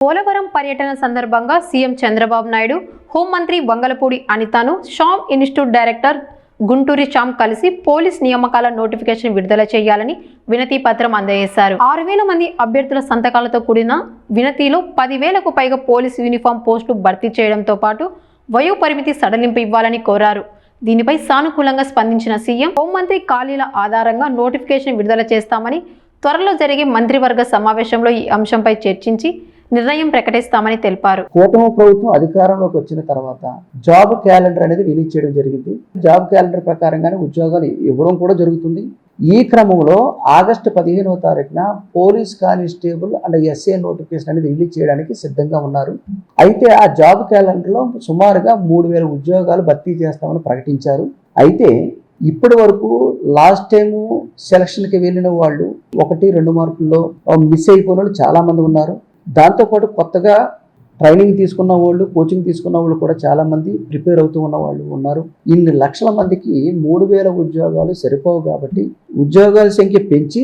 పోలవరం పర్యటన సందర్భంగా సీఎం చంద్రబాబు నాయుడు, హోంమంత్రి Vangalapudi అనితను Sam institute director గుంటూరి Shyam కలిసి పోలీస్ నియామకాల నోటిఫికేషన్ విడుదల చేయాలని వినతి పత్రం అందజేశారు. 6,000 మంది అభ్యర్థుల సంతకాలతో కూడిన వినతిలో 10,000కు పైగా పోలీస్ యూనిఫామ్ పోస్టులు భర్తీ చేయడంతో పాటు వయో పరిమితి సడలింపు ఇవ్వాలని కోరారు. దీనిపై సానుకూలంగా స్పందించిన సీఎం, హోంమంత్రి ఖాళీల ఆధారంగా నోటిఫికేషన్ విడుదల చేస్తామని, త్వరలో జరిగే మంత్రివర్గ సమావేశంలో ఈ అంశంపై చర్చించి నిర్ణయం ప్రకటిస్తామని తెలిపారు. కూటమి ప్రభుత్వం అధికారంలోకి వచ్చిన తర్వాత జాబ్ క్యాలెండర్ అనేది రిలీజ్ చేయడం జరిగింది. జాబ్ క్యాలెండర్ ప్రకారంగానే ఉద్యోగాలు ఇవ్వడం కూడా జరుగుతుంది. ఈ క్రమంలో ఆగస్టు 15వ తారీఖున police constable and S A notification అనేది రిలీజ్ చేయడానికి సిద్ధంగా ఉన్నారు. అయితే ఆ జాబ్ క్యాలెండర్లో సుమారుగా 3,000 ఉద్యోగాలు భర్తీ చేస్తామని ప్రకటించారు. అయితే ఇప్పటి వరకు లాస్ట్ టైము సెలక్షన్కి వెళ్ళిన వాళ్ళు 1-2 మార్కుల్లో మిస్ అయిపోయిన వాళ్ళు చాలా మంది ఉన్నారు. దాంతోపాటు కొత్తగా ట్రైనింగ్ తీసుకున్న వాళ్ళు, కోచింగ్ తీసుకున్న వాళ్ళు కూడా చాలామంది ప్రిపేర్ అవుతూ ఉన్న వాళ్ళు ఉన్నారు. ఇన్ని లక్షల మందికి 3,000 ఉద్యోగాలు సరిపోవు కాబట్టి ఉద్యోగాల సంఖ్య పెంచి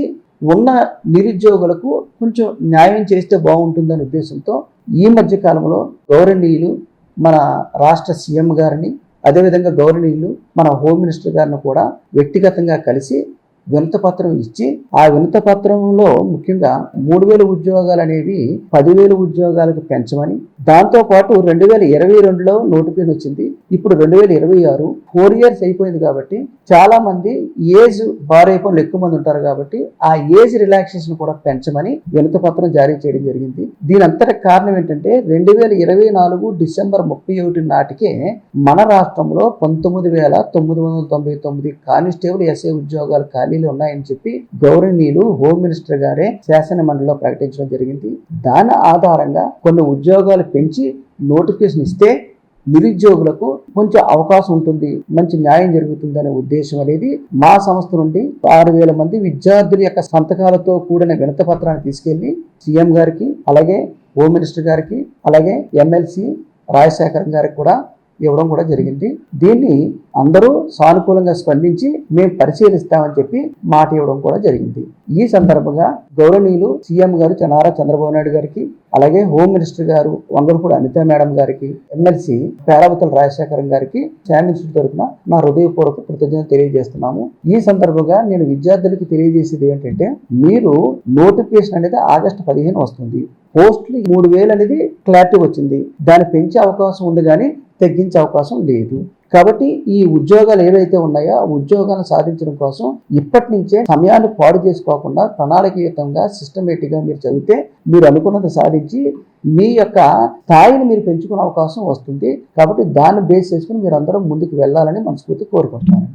ఉన్న నిరుద్యోగులకు కొంచెం న్యాయం చేస్తే బాగుంటుందనే ఉద్దేశంతో ఈ మధ్య కాలంలో గౌరవనీయులు మన రాష్ట్ర సీఎం గారిని, అదేవిధంగా గౌరవనీయులు మన హోమ్ మినిస్టర్ గారిని కూడా వ్యక్తిగతంగా కలిసి వినతిపత్రం ఇచ్చి, ఆ వినతిపత్రంలో ముఖ్యంగా 3,000 ఉద్యోగాలు అనేవి 10,000 ఉద్యోగాలకు పెంచమని, దాంతోపాటు 2022లో నోటిఫికేషన్ వచ్చింది. ఇప్పుడు 2026 4 ఇయర్స్ అయిపోయింది కాబట్టి చాలా మంది ఏజ్ బారైపోయిన ఎక్కువ మంది ఉంటారు కాబట్టి ఆ ఏజ్ రిలాక్సేషన్ కూడా పెంచమని వినతిపత్రం జారీ చేయడం జరిగింది. దీని అంతటి కారణం ఏంటంటే 2024 డిసెంబర్ 31 నాటికే మన రాష్ట్రంలో 19,999 కానిస్టేబుల్ ఎస్ఐ ఉద్యోగాలు ఖాళీలు ఉన్నాయని చెప్పి గౌరవనీయులు హోమ్ మినిస్టర్ గారే శాసన మండలిలో ప్రకటించడం జరిగింది. దాని ఆధారంగా కొన్ని ఉద్యోగాలు పెంచి నోటిఫికేషన్ ఇస్తే నిరుద్యోగులకు కొంచెం అవకాశం ఉంటుంది, మంచి న్యాయం జరుగుతుంది అనే ఉద్దేశం అనేది మా సంస్థ నుండి 6,000 మంది విద్యార్థుల యొక్క సంతకాలతో కూడిన వినతి పత్రాన్ని తీసుకెళ్లి సీఎం గారికి, అలాగే హోమ్ మినిస్టర్ గారికి, అలాగే ఎమ్మెల్సీ రాజశేఖర్ గారికి కూడా ఇవ్వడం కూడా జరిగింది. దీన్ని అందరూ సానుకూలంగా స్పందించి మేము పరిశీలిస్తామని చెప్పి మాట ఇవ్వడం కూడా జరిగింది. ఈ సందర్భంగా గౌరవనీయులు సీఎం గారు నారా చంద్రబాబు నాయుడు గారికి, అలాగే హోమ్ మినిస్టర్ గారు వంగలపూడి అనిత మేడం గారికి, ఎమ్మెల్సీ పేరావతుల రాజశేఖరం గారికి శ్యామ్ ఇన్స్టిట్యూట్ తరఫున నా హృదయపూర్వక కృతజ్ఞతలు తెలియజేస్తున్నాము. ఈ సందర్భంగా నేను విద్యార్థులకి తెలియజేసేది ఏంటంటే, మీరు నోటిఫికేషన్ అనేది ఆగస్టు 15 వస్తుంది. పోస్టులు 3,000 అనేది క్లారిటీ వచ్చింది. దాన్ని పెంచే అవకాశం ఉంది కానీ తగ్గించే అవకాశం లేదు. కాబట్టి ఈ ఉద్యోగాలు ఏవైతే ఉన్నాయో ఆ ఉద్యోగాలను సాధించడం కోసం ఇప్పటి నుంచే సమయాన్ని పాడు చేసుకోకుండా ప్రణాళికయుతంగా సిస్టమేటిక్గా మీరు చదివితే మీరు అనుకున్నది సాధించి మీ యొక్క స్థాయిని మీరు పెంచుకునే అవకాశం వస్తుంది. కాబట్టి దాన్ని బేస్ చేసుకుని మీరు అందరం ముందుకు వెళ్ళాలని మనస్ఫూర్తి కోరుకుంటున్నాను.